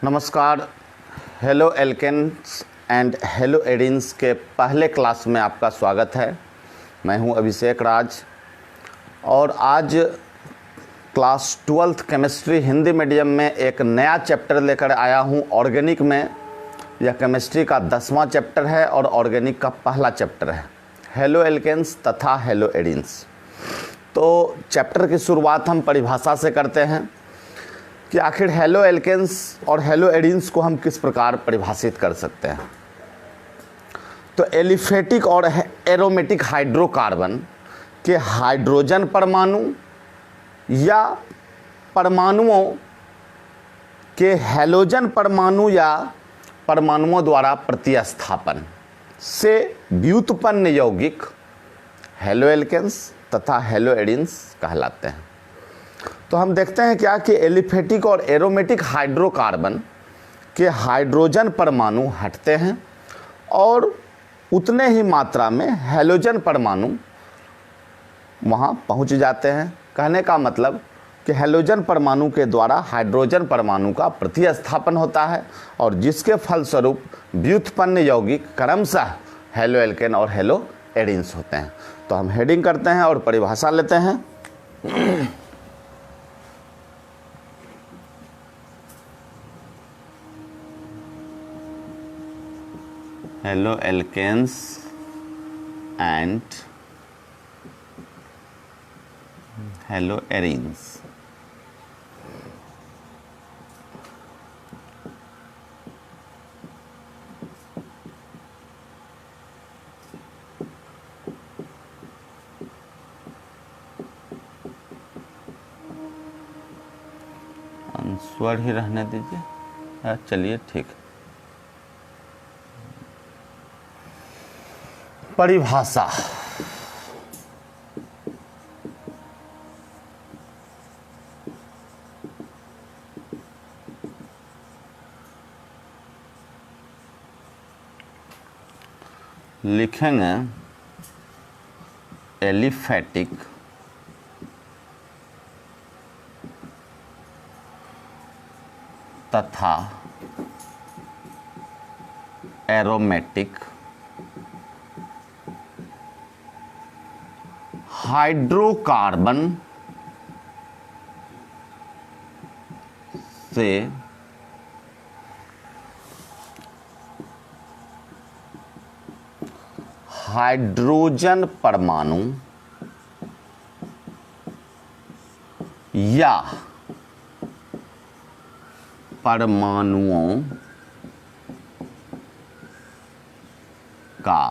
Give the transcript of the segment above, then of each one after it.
नमस्कार। Hello alkanes and hello एडिन्स के पहले क्लास में आपका स्वागत है। मैं हूं अभिषेक राज और आज class 12th chemistry Hindi medium में एक नया चैप्टर लेकर आया हूं ऑर्गेनिक में। यह केमिस्ट्री का 10वां चैप्टर है और ऑर्गेनिक का पहला चैप्टर है, हेलो एल्केन्स तथा हेलो एडिन्स। तो चैप्टर की शुरुआत हम परिभाषा से करते हैं कि आखिर हेलो एल्केन्स और हेलो एडिन्स को हम किस प्रकार परिभाषित कर सकते हैं। तो एलिफेटिक और एरोमेटिक हाइड्रोकार्बन के हाइड्रोजन परमाणु या परमाणुओं के हैलोजन परमाणु या परमाणुओं द्वारा प्रतिस्थापन से व्युत्पन्न यौगिक हेलो एल्केन्स तथा हेलो एडिन्स कहलाते हैं। तो हम देखते हैं क्या कि एलिफेटिक और एरोमेटिक हाइड्रोकार्बन के हाइड्रोजन परमाणु हटते हैं और उतने ही मात्रा में हैलोजन परमाणु वहाँ पहुँच जाते हैं। कहने का मतलब कि हैलोजन परमाणु के द्वारा हाइड्रोजन परमाणु का प्रतिस्थापन होता है और जिसके फलस्वरूप व्युत्पन्न यौगिक क्रमशः हेलो एल्केन और हेलो एडिन्स होते हैं। तो हम हेडिंग करते हैं और परिभाषा लेते हैं। Halo alkanes and halo arenes. Answer ही रहने दीजिए। चलिए ठीक। परिभाषा। लिखेंगे एलिफेटिक तथा एरोमेटिक हाइड्रोकार्बन से हाइड्रोजन परमाणु या परमाणुओं का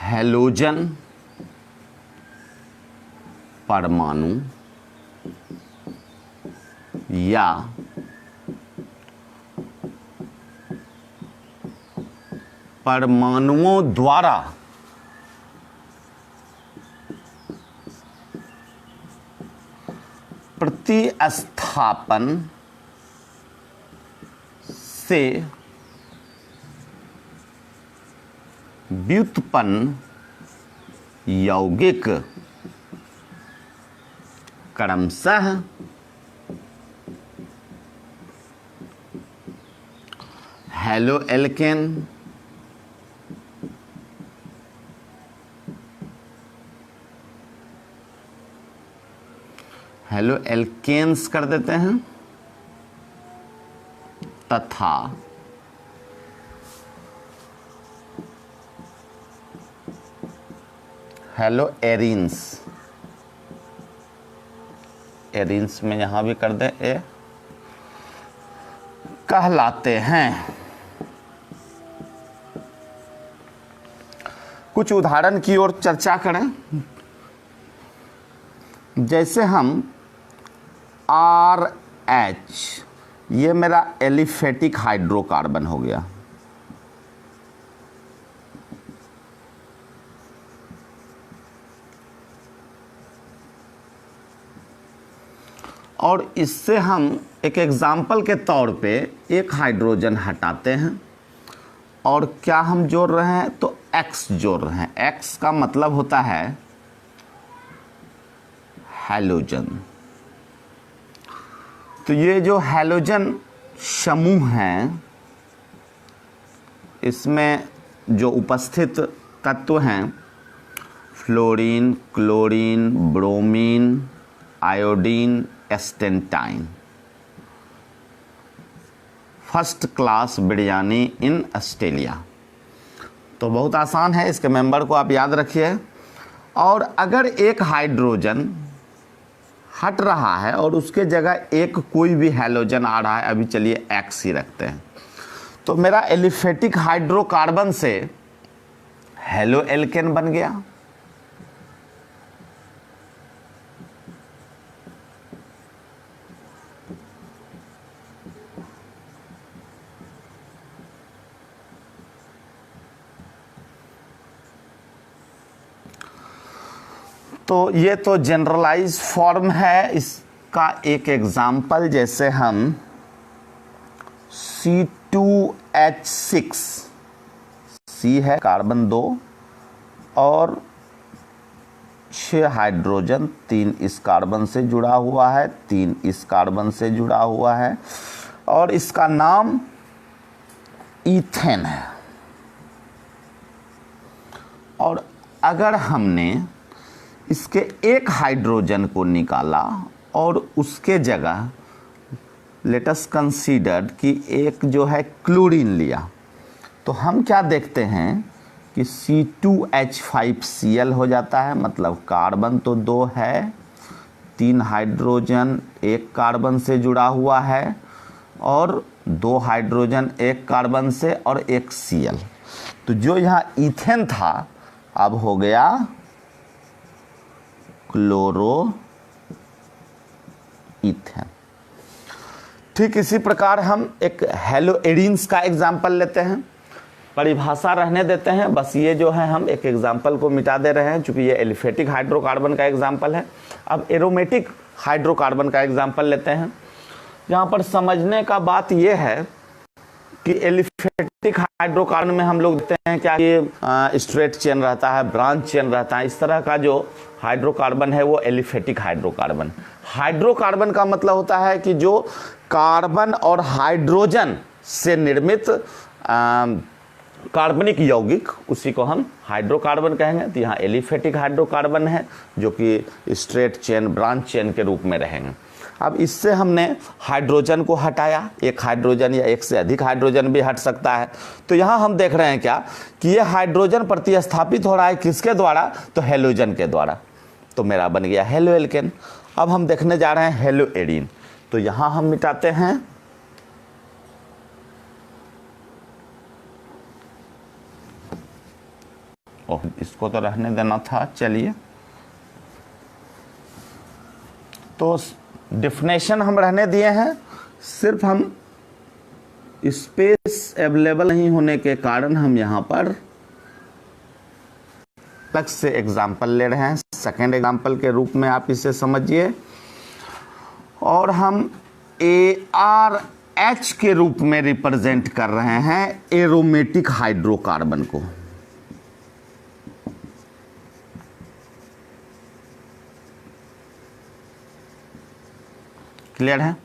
हैलोजन परमाणु या परमाणुओं द्वारा प्रतिस्थापन से व्युत्पन्न यौगिक क्रमशः हेलो एल्केन हेलो एल्केन्स कर देते हैं तथा हेलो एरिन्स। एरिन्स में यहां भी कर दे ए कहलाते हैं। कुछ उदाहरण की ओर चर्चा करें। जैसे हम RH, ये मेरा एलिफेटिक हाइड्रोकार्बन हो गया। और इससे हम एक एग्जाम्पल के तौर पे एक हाइड्रोजन हटाते हैं और क्या हम जोड़ रहे हैं, तो X जोड़ रहे हैं। X का मतलब होता है हैलोजन। तो ये जो हैलोजन समूह हैं, इसमें जो उपस्थित तत्व हैं fluorine, chlorine, bromine, iodine, astatine, first class biryani in Australia. तो बहुत आसान है, इसके मेंबर को आप याद रखिए। और अगर एक हाइड्रोजन हट रहा है और उसके जगह एक कोई भी हैलोजन आ रहा है, अभी चलिए एक्स ही रखते हैं, तो मेरा एलिफेटिक हाइड्रोकार्बन से हेलो एल्केन बन गया। तो ये तो जनरलाइज फॉर्म है। इसका एक एग्जाम्पल, जैसे हम C2H6, C है कार्बन 2 और 6 हाइड्रोजन, 3 इस कार्बन से जुड़ा हुआ है, 3 इस कार्बन से जुड़ा हुआ है और इसका नाम ईथेन है। और अगर हमने इसके एक हाइड्रोजन को निकाला और उसके जगह लेट अस कंसीडर कि एक जो है क्लोरीन लिया, तो हम क्या देखते हैं कि C2H5Cl हो जाता है। मतलब कार्बन तो 2 है, 3 हाइड्रोजन एक कार्बन से जुड़ा हुआ है और 2 हाइड्रोजन एक कार्बन से और एक Cl। तो जो यहाँ ईथेन था अब हो गया क्लोरो ईथेन। ठीक इसी प्रकार हम एक हेलोएडीन्स का एग्जाम्पल लेते हैं। परिभाषा रहने देते हैं, बस ये जो है हम एक एग्जाम्पल को मिटा दे रहे हैं चूंकि ये एलिफेटिक हाइड्रोकार्बन का एग्जाम्पल है। अब एरोमेटिक हाइड्रोकार्बन का एग्जाम्पल लेते हैं। यहाँ पर समझने का बात ये है कि एलिफेटिक हाइड्रोकार्बन में हम लोग देखते हैं क्या ये स्ट्रेट चेन रहता है, ब्रांच चेन रहता है। इस तरह का जो हाइड्रोकार्बन है वो एलिफेटिक हाइड्रोकार्बन। हाइड्रोकार्बन का मतलब होता है कि जो कार्बन और हाइड्रोजन से निर्मित कार्बनिक यौगिक, उसी को हम हाइड्रोकार्बन कहेंगे। तो यहाँ एलिफेटिक हाइड्रोकार्बन है जो कि स्ट्रेट चेन, ब्रांच चेन के रूप में रहेंगे। अब इससे हमने हाइड्रोजन को हटाया, एक हाइड्रोजन या एक से अधिक हाइड्रोजन भी हट सकता है। तो यहाँ हम देख रहे हैं क्या कि ये हाइड्रोजन प्रतिस्थापित हो रहा है किसके द्वारा, तो हेलोजन के द्वारा। तो मेरा बन गया हेलो एल्केन। अब हम देखने जा रहे हैं हेलोएडीन। तो यहाँ हम मिटाते हैं ओह, इसको तो रहने देना था। चलिए, तो डेफिनेशन हम रहने दिए हैं, सिर्फ हम स्पेस अवेलेबल नहीं होने के कारण हम यहाँ पर अलग से एग्जाम्पल ले रहे हैं। सेकेंड एग्जाम्पल के रूप में आप इसे समझिए। और हम ARH के रूप में रिप्रेजेंट कर रहे हैं एरोमेटिक हाइड्रोकार्बन को। क्लियर है?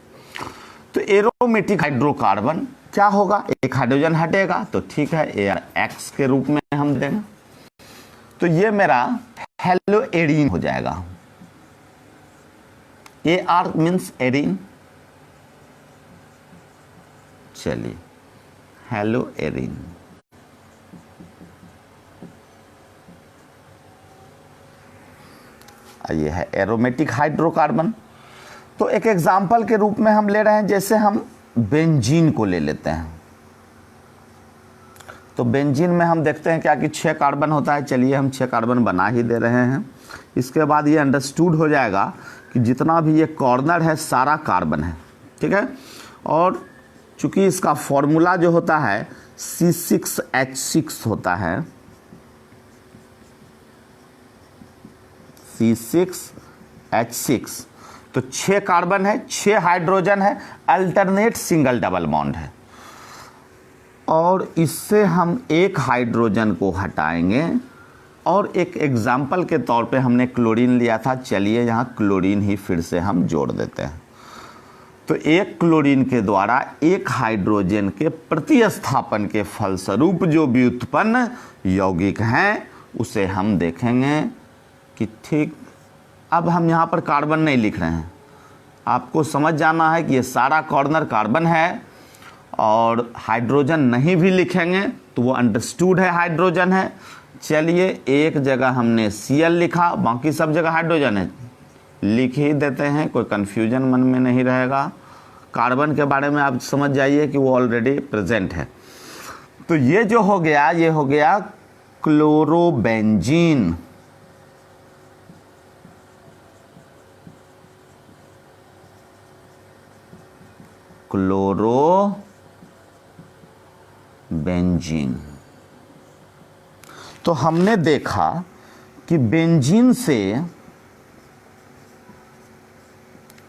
तो एरोमेटिक हाइड्रोकार्बन क्या होगा, एक हाइड्रोजन हटेगा तो ठीक है, ARX के रूप में हम देंगे। तो ये मेरा हेलोएडीन हो जाएगा। AR means arene. चलिए, हेलोएडीन। ये है एरोमेटिक हाइड्रोकार्बन। तो एक एग्जाम्पल के रूप में हम ले रहे हैं, जैसे हम बेंजीन को ले लेते हैं। तो बेंजीन में हम देखते हैं क्या कि 6 कार्बन होता है। चलिए, हम 6 कार्बन बना ही दे रहे हैं। इसके बाद ये अंडरस्टूड हो जाएगा कि जितना भी ये कॉर्नर है सारा कार्बन है, ठीक है। और चूंकि इसका फॉर्मूला जो होता है C6H6 होता है, C6H6। तो 6 कार्बन है, 6 हाइड्रोजन है, अल्टरनेट सिंगल डबल बॉन्ड है। और इससे हम एक हाइड्रोजन को हटाएंगे और एक एग्जाम्पल के तौर पे हमने क्लोरीन लिया था। चलिए, यहाँ क्लोरीन ही फिर से हम जोड़ देते हैं। तो तो एक क्लोरीन के द्वारा एक हाइड्रोजन के प्रतिस्थापन के फलस्वरूप जो व्युत्पन्न यौगिक हैं उसे हम देखेंगे कि ठीक। अब हम यहाँ पर कार्बन नहीं लिख रहे हैं, आपको समझ जाना है कि ये सारा कॉर्नर कार्बन है, और हाइड्रोजन नहीं भी लिखेंगे तो वो अंडरस्टूड है हाइड्रोजन है। चलिए एक जगह हमने Cl लिखा, बाकी सब जगह हाइड्रोजन है, लिख ही देते हैं, कोई कन्फ्यूजन मन में नहीं रहेगा। कार्बन के बारे में आप समझ जाइए कि वो ऑलरेडी प्रेजेंट है। तो ये जो हो गया, ये हो गया क्लोरोबेंजीन। क्लोरोबेंजीन। तो हमने देखा कि बेंजीन से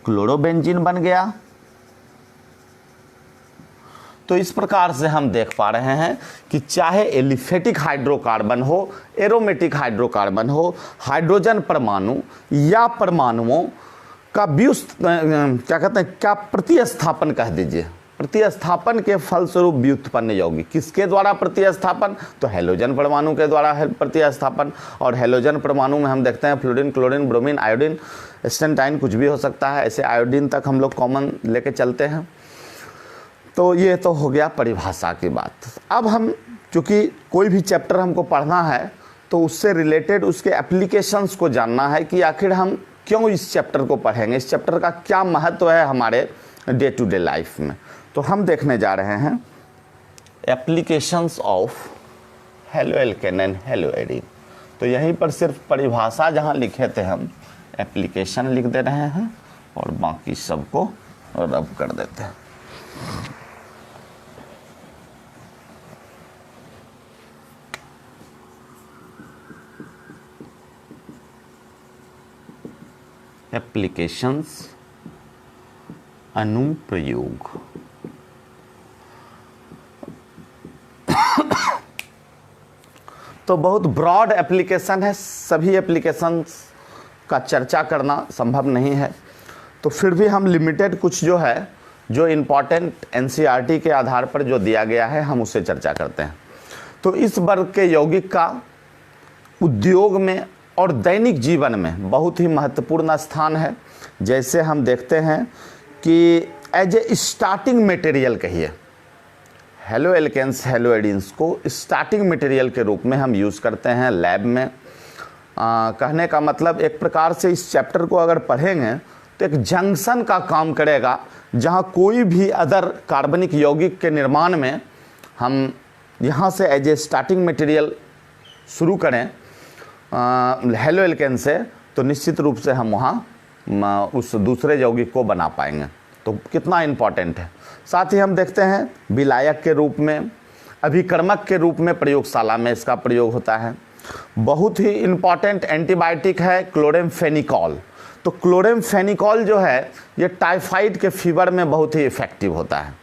क्लोरोबेंजीन बन गया। तो इस प्रकार से हम देख पा रहे हैं कि चाहे एलिफेटिक हाइड्रोकार्बन हो, एरोमेटिक हाइड्रोकार्बन हो, हाइड्रोजन परमाणु या परमाणुओं का क्या कहते हैं, क्या प्रतिस्थापन कह दीजिए, प्रतिस्थापन के फलस्वरूप व्युत्पन्न यौगिक। किसके द्वारा प्रतिस्थापन? तो हैलोजन परमाणु के द्वारा प्रतिस्थापन। और हैलोजन परमाणु में हम देखते हैं फ्लोरीन, क्लोरीन, ब्रोमीन, आयोडीन, स्टेनटाइन, कुछ भी हो सकता है, ऐसे आयोडीन तक हम लोग कॉमन लेके चलते हैं। तो ये तो हो गया परिभाषा की बात। अब हम, चूँकि कोई भी चैप्टर हमको पढ़ना है तो उससे रिलेटेड उसके एप्लीकेशंस को जानना है कि आखिर हम क्यों इस चैप्टर को पढ़ेंगे, इस चैप्टर का क्या महत्व है हमारे डे टू डे लाइफ में। तो हम देखने जा रहे हैं एप्लीकेशंस ऑफ हेलोएल्केन एंड हेलोएडीन। तो यहीं पर सिर्फ परिभाषा जहाँ लिखे थे हम एप्लीकेशन लिख दे रहे हैं और बाकी सबको रब कर देते हैं। एप्लीकेशंस, अनुप्रयोग। तो बहुत ब्रॉड एप्लीकेशन है, सभी एप्लीकेशंस का चर्चा करना संभव नहीं है, तो फिर भी हम लिमिटेड कुछ जो है, जो इम्पॉर्टेंट एनसीईआरटी के आधार पर जो दिया गया है हम उससे चर्चा करते हैं। तो इस वर्ग के यौगिक का उद्योग में और दैनिक जीवन में बहुत ही महत्वपूर्ण स्थान है। जैसे हम देखते हैं कि एज ए स्टार्टिंग मटेरियल कहिए, हेलोएल्केन्स, हेलोएडीन्स को स्टार्टिंग मटेरियल के रूप में हम यूज़ करते हैं लैब में। कहने का मतलब एक प्रकार से इस चैप्टर को अगर पढ़ेंगे तो एक जंक्शन का काम करेगा, जहाँ कोई भी अदर कार्बनिक यौगिक के निर्माण में हम यहाँ से एज ए स्टार्टिंग मटेरियल शुरू करें हेलोएल्केन से, तो निश्चित रूप से हम वहाँ उस दूसरे यौगिक को बना पाएंगे। तो कितना इम्पॉर्टेंट है। साथ ही हम देखते हैं विलायक के रूप में, अभिकर्मक के रूप में प्रयोगशाला में इसका प्रयोग होता है। बहुत ही इम्पॉर्टेंट एंटीबायोटिक है क्लोरेमफेनिकॉल। तो क्लोरेमफेनिकॉल जो है ये टाइफाइड के फीवर में बहुत ही इफ़ेक्टिव होता है।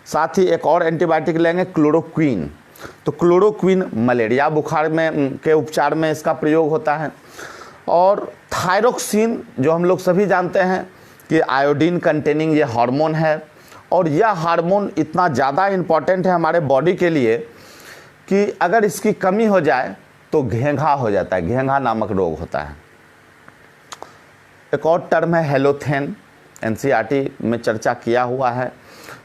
साथ ही एक और एंटीबायोटिक लेंगे क्लोरोक्वीन। तो क्लोरोक्वीन मलेरिया बुखार में के उपचार में इसका प्रयोग होता है। और थायरोक्सिन जो हम लोग सभी जानते हैं कि आयोडीन कंटेनिंग ये हार्मोन है, और यह हार्मोन इतना ज़्यादा इम्पॉर्टेंट है हमारे बॉडी के लिए कि अगर इसकी कमी हो जाए तो घेंघा हो जाता है, घेंघा नामक रोग होता है। एक और टर्म है हेलोथेन, एनसीईआरटी में चर्चा किया हुआ है।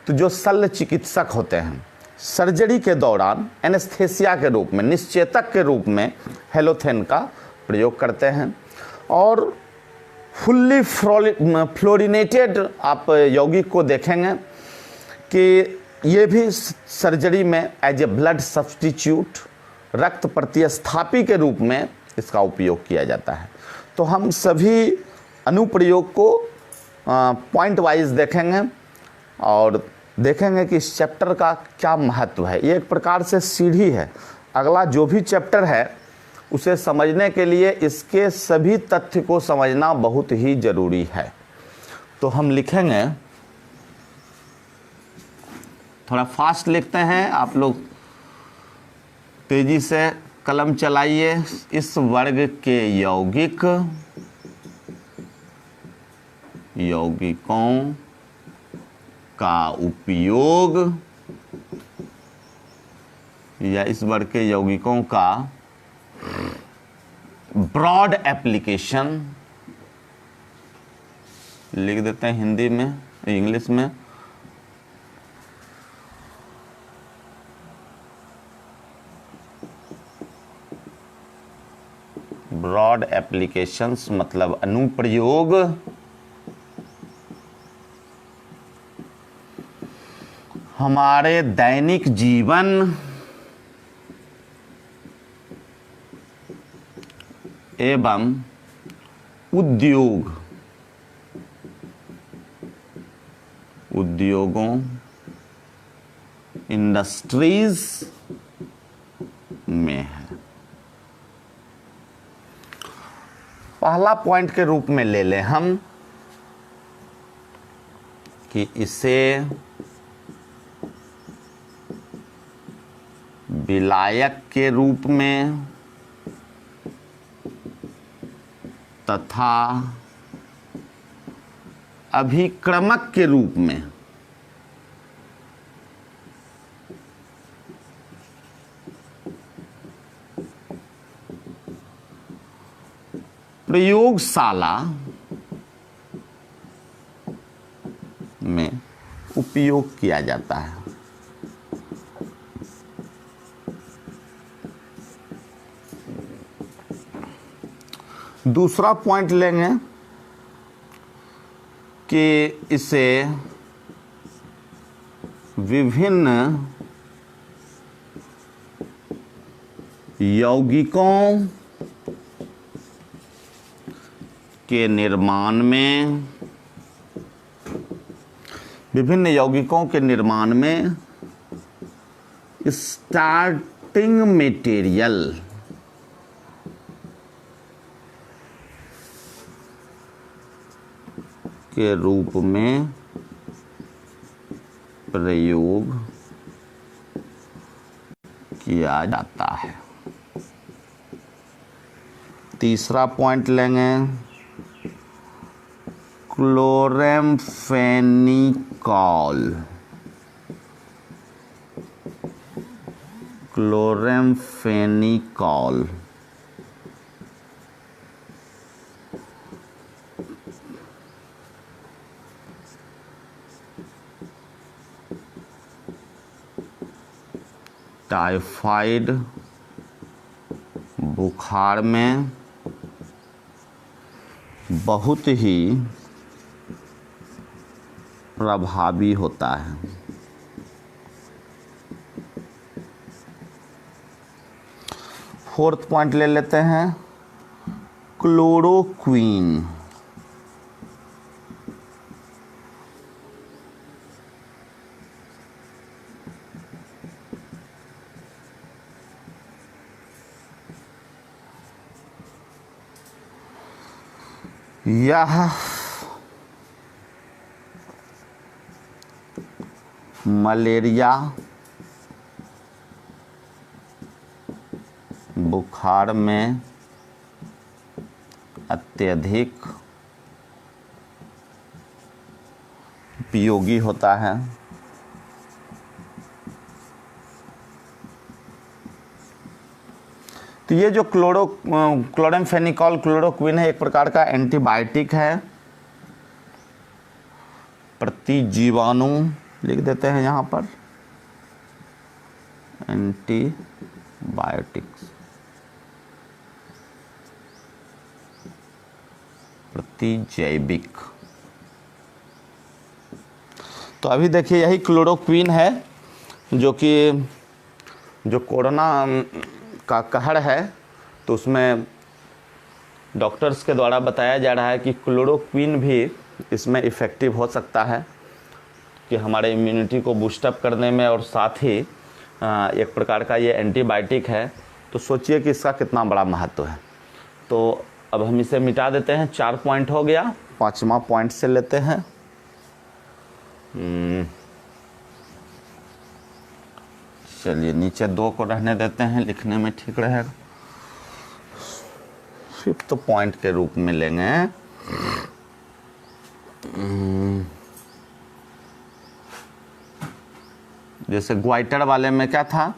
तो जो शल्य चिकित्सक होते हैं सर्जरी के दौरान एनेस्थेसिया के रूप में, निश्चेतक के रूप में हेलोथेन का प्रयोग करते हैं। और फुल्ली फ्लोरिनेटेड आप यौगिक को देखेंगे कि ये भी सर्जरी में एज ए ब्लड सब्स्टिट्यूट, रक्त प्रतिस्थापी के रूप में इसका उपयोग किया जाता है। तो हम सभी अनुप्रयोग को पॉइंट वाइज देखेंगे और देखेंगे कि इस चैप्टर का क्या महत्व है। ये एक प्रकार से सीढ़ी है, अगला जो भी चैप्टर है उसे समझने के लिए इसके सभी तथ्य को समझना बहुत ही ज़रूरी है। तो हम लिखेंगे, थोड़ा फास्ट लिखते हैं, आप लोग तेज़ी से कलम चलाइए। इस वर्ग के यौगिकों का उपयोग या इस वर्ग के यौगिकों का ब्रॉड एप्लीकेशन, लिख देते हैं हिंदी में, इंग्लिश में, ब्रॉड एप्लीकेशंस मतलब अनुप्रयोग हमारे दैनिक जीवन एवं उद्योगों इंडस्ट्रीज में है। पहला पॉइंट के रूप में ले लें हम कि इसे विलायक के रूप में तथा अभिक्रमक के रूप में प्रयोगशाला में उपयोग किया जाता है। दूसरा पॉइंट लेंगे कि इसे विभिन्न यौगिकों के निर्माण में स्टार्टिंग मटेरियल के रूप में प्रयोग किया जाता है। तीसरा पॉइंट लेंगे क्लोरेम्फेनिकॉल टाइफाइड बुखार में बहुत ही प्रभावी होता है। फोर्थ पॉइंट ले लेते हैं क्लोरोक्वीन। यह मलेरिया बुखार में अत्यधिक उपयोगी होता है। तो ये जो क्लोरेम्फेनिकॉल क्लोरोक्विन है एक प्रकार का एंटीबायोटिक है, प्रतिजीवाणु लिख देते हैं यहाँ पर, एंटीबायोटिक्स प्रतिजैविक। तो अभी देखिए यही क्लोरोक्विन है जो कोरोना का कहर है, तो उसमें डॉक्टर्स के द्वारा बताया जा रहा है कि क्लोरोक्विन भी इसमें इफ़ेक्टिव हो सकता है कि हमारे इम्यूनिटी को बूस्टअप करने में, और साथ ही एक प्रकार का ये एंटीबायोटिक है। तो सोचिए कि इसका कितना बड़ा महत्व है। तो अब हम इसे मिटा देते हैं। 4 पॉइंट हो गया, 5वां पॉइंट से लेते हैं। चलिए नीचे 2 को रहने देते हैं, लिखने में ठीक रहेगा। 5th पॉइंट के रूप में लेंगे जैसे ग्वाइटर वाले में क्या था,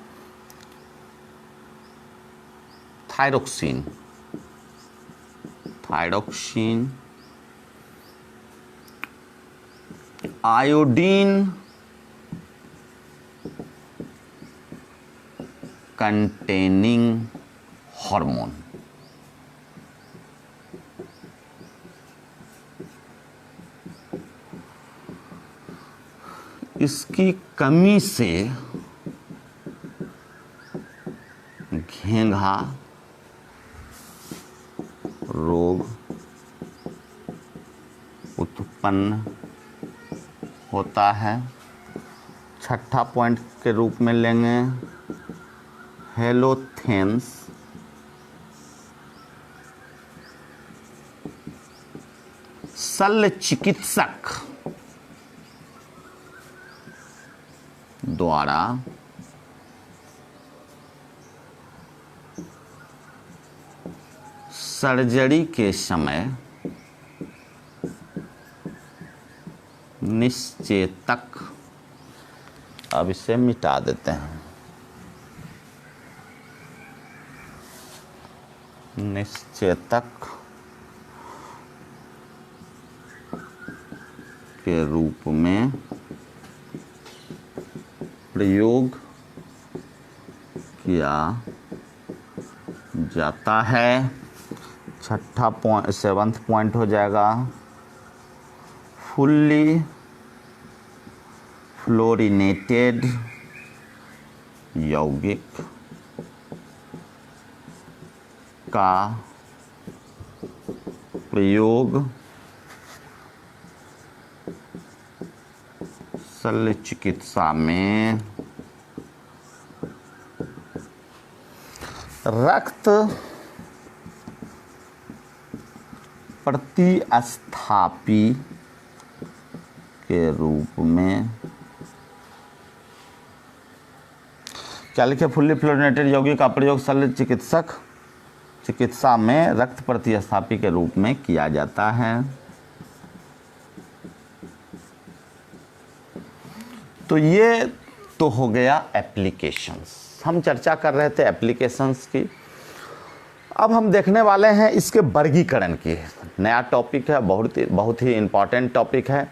thyroxine, thyroxine, iodine containing hormone. इसकी कमी से घेंघा रोग उत्पन्न होता है। छठा पॉइंट के रूप में लेंगे हेलोथेन्स शल्य चिकित्सक द्वारा सर्जरी के समय निश्चेतक, अब इसे मिटा देते हैं, निश्चेतक के रूप में प्रयोग किया जाता है। छठा पॉइंट, सेवंथ पॉइंट हो जाएगा फुल्ली फ्लोरिनेटेड यौगिक का प्रयोग शल्य चिकित्सा में रक्त प्रतिस्थापी के रूप में, क्या लिखे, फुल्ली फ्लोरिनेटेड यौगिक का प्रयोग शल्य चिकित्सा में रक्त प्रतिस्थापी के रूप में किया जाता है। तो ये तो हो गया एप्लीकेशंस। हम चर्चा कर रहे थे एप्लीकेशंस की। अब हम देखने वाले हैं इसके वर्गीकरण की। नया टॉपिक है, बहुत ही इम्पॉर्टेंट टॉपिक है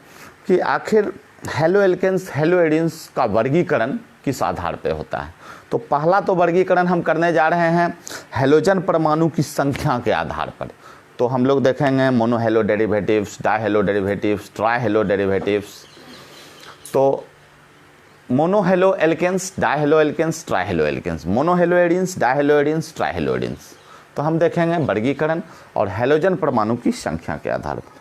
कि आखिर हेलो एल्केन्स हेलो एडिन्स का वर्गीकरण किस आधार पे होता है। तो पहला तो वर्गीकरण हम करने जा रहे हैं हेलोजन परमाणु की संख्या के आधार पर। तो हम लोग देखेंगे मोनोहेलो डेरिवेटिव्स, डायहेलो डेरिवेटिव्स, ट्राइहेलो डेरिवेटिव्स। तो मोनोहेलो alkanes, dihalo alkanes, trihalo alkanes, मोनोहेलो एडिन्स, डायहेलो एडिन्स, ट्राइहेलो एडिन्स। तो हम देखेंगे वर्गीकरण और हेलोजन परमाणु की संख्या के आधार पर।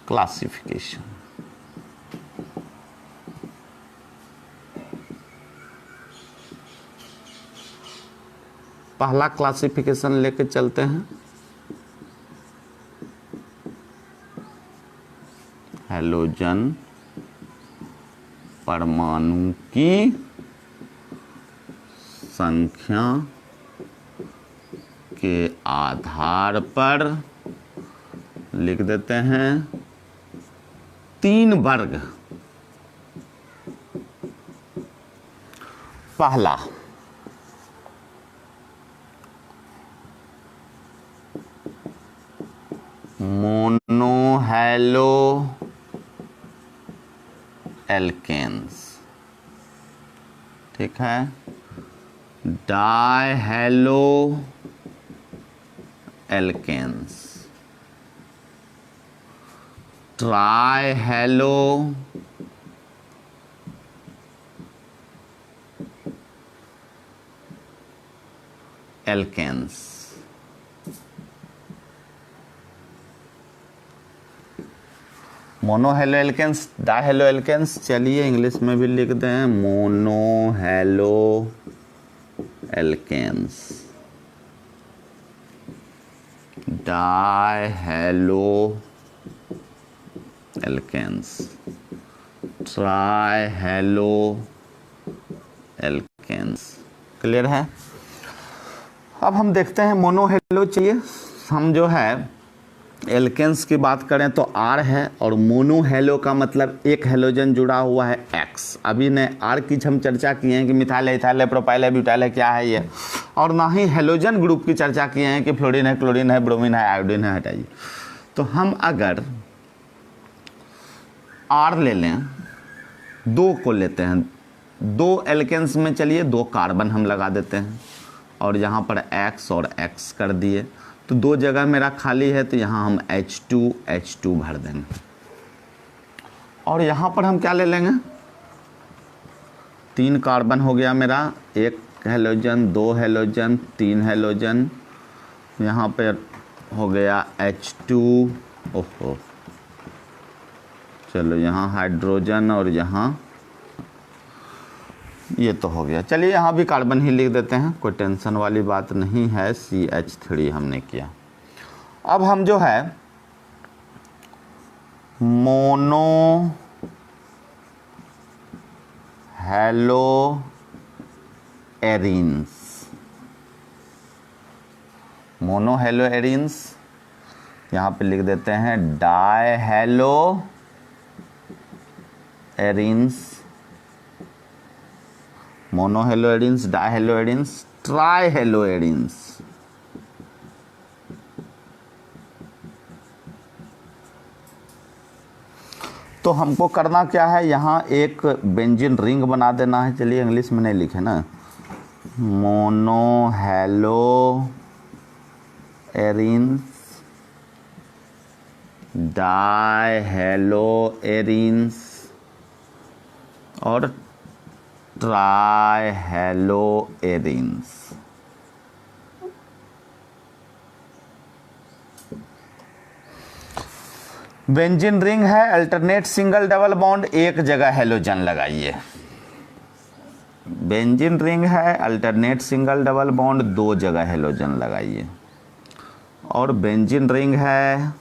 क्लासिफिकेशन, पहला क्लासिफिकेशन लेके चलते हैं हेलोजन परमाणु की संख्या के आधार पर लिख देते हैं 3 वर्ग। पहला मोनोहेलो एल्केन्स, ठीक है। Dihalo alkanes, trihalo alkanes, monohalo alkanes, dihalo alkanes, चलिए इंग्लिश में भी लिख दें monohalo alkanes, dihalo alkanes, tri halo alkanes. Clear है? अब हम देखते हैं मोनो हेलो। चलिए हम जो है एल्केन्स की बात करें तो R है, और मोनो हेलो का मतलब एक हेलोजन जुड़ा हुआ है X। अभी ने R की हम चर्चा किए हैं कि मिथाइल है, इथाइल है, प्रोपाइल है, ब्यूटाइल है, क्या है ये, और ना ही हेलोजन ग्रुप की चर्चा किए हैं कि फ्लोरीन है, क्लोरीन है, ब्रोमीन है, आयोडीन है। हटाइए। तो हम अगर R ले लें, दो को लेते हैं, दो एल्केन्स में चलिए दो कार्बन हम लगा देते हैं, और यहाँ पर X और X कर दिए, तो दो जगह मेरा खाली है, तो यहाँ हम H2 भर देंगे। और यहाँ पर हम क्या ले लेंगे, 3 कार्बन हो गया मेरा, 1 हेलोजन, 2 हेलोजन, 3 हेलोजन, यहाँ पर हो गया H2। ओहो, चलो यहाँ हाइड्रोजन, और यहाँ ये तो हो गया। चलिए यहाँ भी कार्बन ही लिख देते हैं, कोई टेंशन वाली बात नहीं है। CH3 हमने किया। अब हम जो है mono halo arenes, mono halo arenes यहाँ पे लिख देते हैं die halo arenes, mono halo arenes, di halo arenes, try halo arenes. तो हमको करना क्या है, यहाँ एक बेंजीन रिंग बना देना है। चलिए इंग्लिश में नहीं लिखे ना, mono halo arenes, di halo arenes और tri halo arenes. Benzene ring है, अल्टरनेट सिंगल डबल बॉन्ड, एक जगह हेलोजन लगाइए। बेंजीन रिंग है, अल्टरनेट सिंगल डबल बॉन्ड, 2 जगह हेलोजन लगाइए। और बेंजीन रिंग है,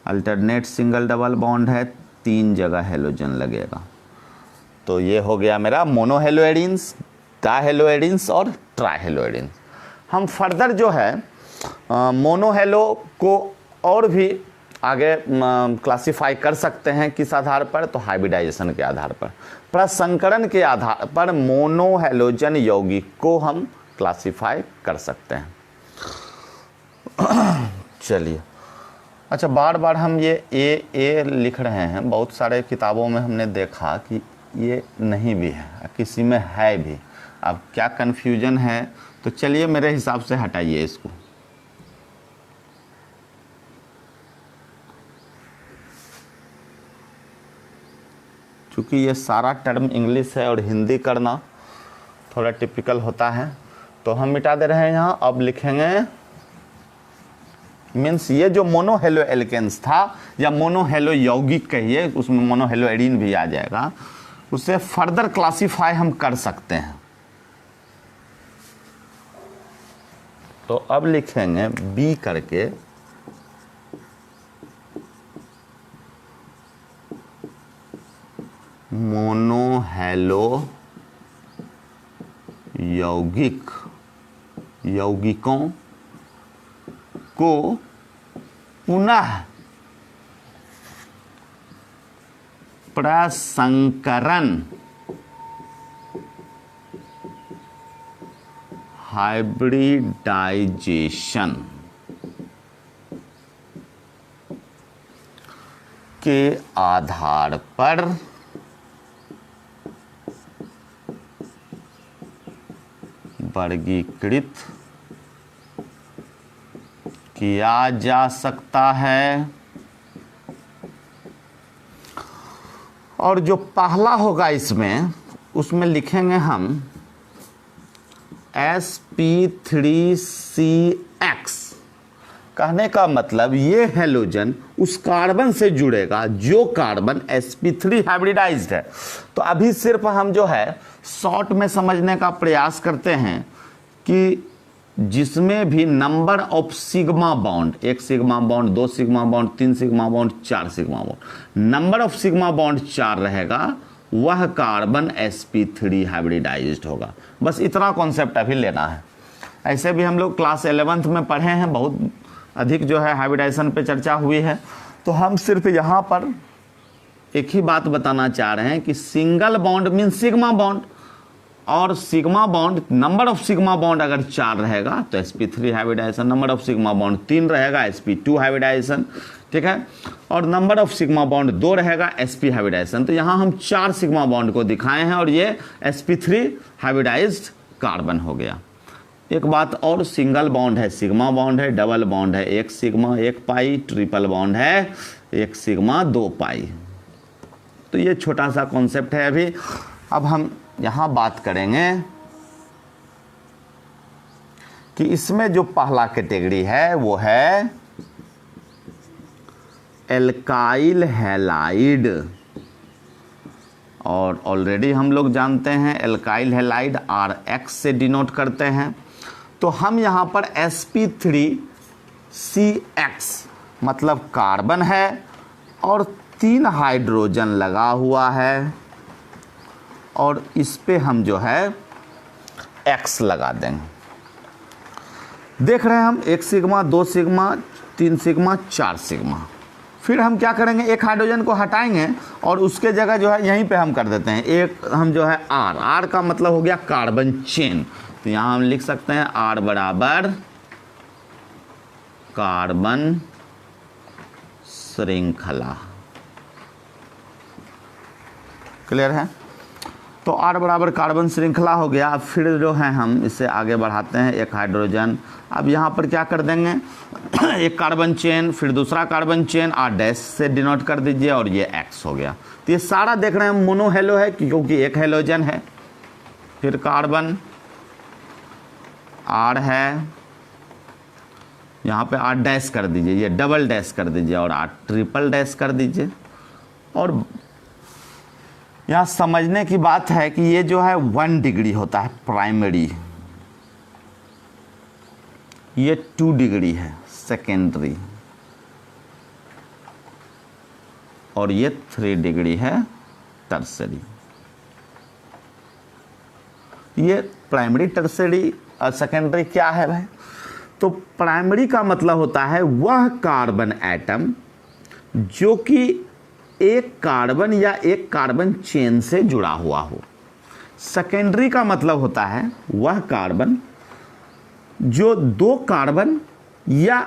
अल्टरनेट सिंगल डबल बॉन्ड है, 3 जगह हेलोजन लगेगा। तो ये हो गया मेरा mono halo arenes, di halo arenes और ट्राई हेलो एरिन्स। हम फर्दर जो है मोनो हेलो को और भी आगे क्लासिफाई कर सकते हैं। किस आधार पर? तो हाइब्रिडाइजेशन के आधार पर, प्रसंकरण के आधार पर मोनो हेलोजन यौगिक को हम क्लासिफाई कर सकते हैं। चलिए, अच्छा बार बार हम ये ए लिख रहे हैं, बहुत सारे किताबों में हमने देखा कि ये नहीं भी है, किसी में है भी। अब क्या कन्फ्यूजन है, तो चलिए मेरे हिसाब से हटाइए इसको। क्योंकि ये सारा टर्म इंग्लिश है और हिंदी करना थोड़ा टिपिकल होता है, तो हम मिटा दे रहे हैं यहाँ। अब लिखेंगे मीन्स ये जो मोनो हेलो एल्केन्स था या मोनो हेलो यौगिक कहिए, उसमें मोनो हेलो एरिन भी आ जाएगा, उसे फर्दर क्लासिफाई हम कर सकते हैं। तो अब लिखेंगे बी करके, मोनो हेलो यौगिकों को पुनः प्रसंकरण हाइब्रिडाइजेशन के आधार पर वर्गीकृत किया जा सकता है। और जो पहला होगा इसमें, उसमें लिखेंगे हम sp3cx। कहने का मतलब ये हेलोजन उस कार्बन से जुड़ेगा जो कार्बन sp3 हाइब्रिडाइज्ड है। तो अभी सिर्फ हम जो है शॉर्ट में समझने का प्रयास करते हैं कि जिसमें भी number of sigma bond, 1 sigma bond, 2 sigma bond, 3 sigma bond, 4 sigma bond, number of sigma bond 4 रहेगा, वह कार्बन sp3 हाइब्रिडाइज्ड होगा। बस इतना कॉन्सेप्ट अभी लेना है। ऐसे भी हम लोग क्लास 11th में पढ़े हैं, बहुत अधिक जो है हाइब्रिडाइजेशन पे चर्चा हुई है। तो हम सिर्फ यहाँ पर एक ही बात बताना चाह रहे हैं कि single bond mean sigma bond, और sigma bond, number of sigma bond अगर 4 रहेगा तो sp3 hybridisation, number of sigma bond 3 रहेगा sp2 हाइब्रिडाइजेशन, ठीक है, और नंबर ऑफ सिग्मा बॉन्ड 2 रहेगा sp हाइब्रिडाइजेशन। तो यहाँ हम 4 सिग्मा बॉन्ड को दिखाए हैं और ये sp3 हाइब्रिडाइज्ड कार्बन हो गया। एक बात और, सिंगल बॉन्ड है सिग्मा बॉन्ड है, डबल बॉन्ड है 1 सिग्मा 1 पाई, ट्रिपल बॉन्ड है 1 सिग्मा 2 पाई। तो ये छोटा सा कॉन्सेप्ट है अभी। अब हम यहाँ बात करेंगे कि इसमें जो पहला कैटेगरी है वो है एल्काइल हैलाइड, और ऑलरेडी हम लोग जानते हैं एल्काइल हैलाइड RX से डिनोट करते हैं। तो हम यहाँ पर sp3CX मतलब कार्बन है और 3 हाइड्रोजन लगा हुआ है, और इस पे हम जो है X लगा देंगे। देख रहे हैं हम 1 सिग्मा 2 सिग्मा 3 सिग्मा 4 सिग्मा। फिर हम क्या करेंगे, एक हाइड्रोजन को हटाएंगे और उसके जगह जो है यहीं पे हम कर देते हैं एक, हम जो है R का मतलब हो गया कार्बन चेन। तो यहाँ हम लिख सकते हैं R बराबर कार्बन श्रृंखला। क्लियर है? तो R बराबर कार्बन श्रृंखला हो गया। अब फिर जो है हम इसे आगे बढ़ाते हैं, एक हाइड्रोजन। अब यहाँ पर क्या कर देंगे, एक कार्बन चेन, फिर दूसरा कार्बन चेन, R' से डिनोट कर दीजिए और ये X हो गया। तो ये सारा देख रहे हैं मोनो हेलो है क्योंकि एक हेलोजन है। फिर कार्बन R है, यहाँ पे R' कर दीजिए, ये डबल डैश कर दीजिए और R ट्रिपल डैश कर दीजिए। और यहाँ समझने की बात है कि ये जो है 1 डिग्री होता है प्राइमरी, ये 2 डिग्री है सेकेंडरी, और ये 3 डिग्री है टर्सरी। ये प्राइमरी टर्सरी और सेकेंडरी क्या है भाई? तो प्राइमरी का मतलब होता है वह कार्बन एटम जो कि एक कार्बन या एक कार्बन चेन से जुड़ा हुआ हो। सेकेंडरी का मतलब होता है वह कार्बन जो 2 कार्बन या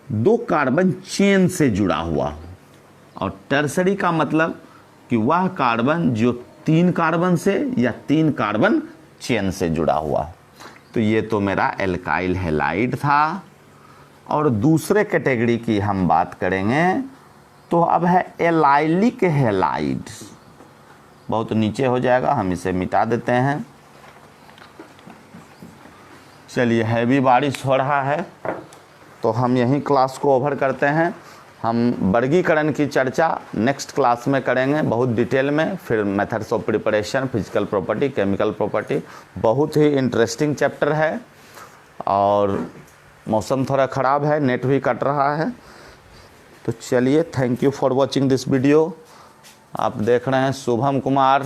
2 कार्बन चेन से जुड़ा हुआ हो, और टर्सरी का मतलब कि वह कार्बन जो 3 कार्बन से या 3 कार्बन चेन से जुड़ा हुआ हो। तो ये तो मेरा एल्काइल हैलाइड था। और दूसरे कैटेगरी की हम बात करेंगे तो अब है एलाइलिक हैलाइड। बहुत नीचे हो जाएगा, हम इसे मिटा देते हैं। चलिए, हैवी बारिश हो रहा है तो हम यहीं क्लास को ओवर करते हैं। हम वर्गीकरण की चर्चा नेक्स्ट क्लास में करेंगे बहुत डिटेल में। फिर methods of preparation, physical property, chemical property, बहुत ही इंटरेस्टिंग चैप्टर है। और मौसम थोड़ा ख़राब है, नेट भी कट रहा है। तो चलिए, thank you for watching this video. आप देख रहे हैं शुभम कुमार,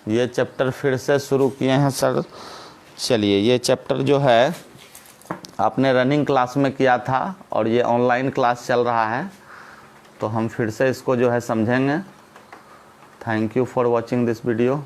ये चैप्टर फिर से शुरू किए हैं सर। चलिए, ये चैप्टर जो है आपने रनिंग क्लास में किया था और ये ऑनलाइन क्लास चल रहा है, तो हम फिर से इसको जो है समझेंगे। Thank you for watching this video.